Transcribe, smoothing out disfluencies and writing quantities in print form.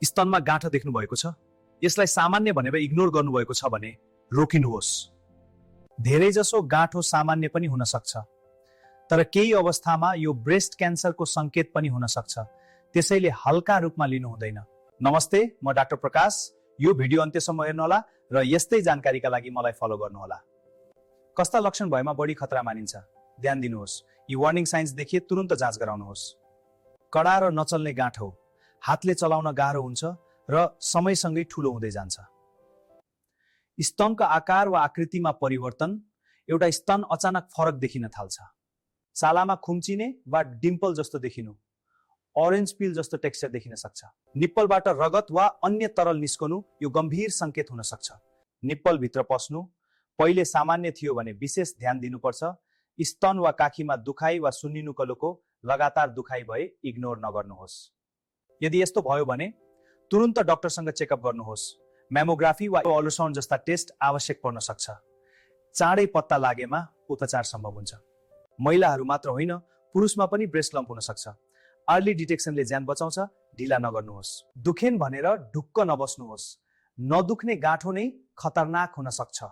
स्तनमा गाँठो देख्नु भएको छ? यसलाई सामान्य भनेर इग्नोर गर्नुभएको छ भने रोकिनुहोस्। धेरैजसो गाँठो सामान्य पनि हुन सक्छ, तर केही अवस्थामा यो ब्रेस्ट क्यान्सरको संकेत पनि हुन सक्छ, त्यसैले हल्का रूपमा लिनु हुँदैन। नमस्ते, म डाक्टर प्रकाश। यो भिडियो अन्त्यसम्म हेर्नुहोला र यस्तै जानकारीका लागि मलाई फलो गर्नुहोला। कस्ता लक्षण भएमा बढी खतरा मानिन्छ? ध्यान दिनुहोस्, यी वार्निङ साइन्स देखिए तुरुन्त जाँच गराउनुहोस्। कडा र नचल्ने गाँठो, हातले चलाउन गाह्रो हुन्छ र समयसँगै ठूलो हुँदै जान्छ। स्तनको आकार वा आकृतिमा परिवर्तन, एउटा स्तन अचानक फरक देखिन थाल्छ। छालामा खुम्चिने वा डिम्पल जस्तो देखिनु, ऑरेन्ज पिल जस्तो टेक्सचर देखिन सक्छ। निप्पलबाट रगत वा अन्य तरल निस्कनु, यो गम्भीर संकेत हुन सक्छ। निप्पल भित्र पस्नु, पहिले सामान्य थियो भने विशेष ध्यान दिनुपर्छ। स्तन वा काखीमा दुखाइ वा सुन्निनुकलोको लगातार दुखाइ भए इग्नोर नगर्नुहोस्। यदि यस्तो भयो भने तुरुन्त डाक्टरसँग चेकअप गर्नुहोस्। मेमोग्राफी वा अल्ट्रासाउन्ड जस्ता टेस्ट आवश्यक पर्न सक्छ। चाँडै पत्ता लागेमा उपचार सम्भव हुन्छ। महिलाहरू मात्र होइन, पुरुषमा पनि ब्रेस्ट लम्प हुन सक्छ। अर्ली डिटेक्सनले ज्यान बचाउँछ, ढिला नगर्नुहोस्। दुखेन भनेर ढुक्क नबस्नुहोस्। नदुख्ने गाँठो नै खतरनाक हुन सक्छ।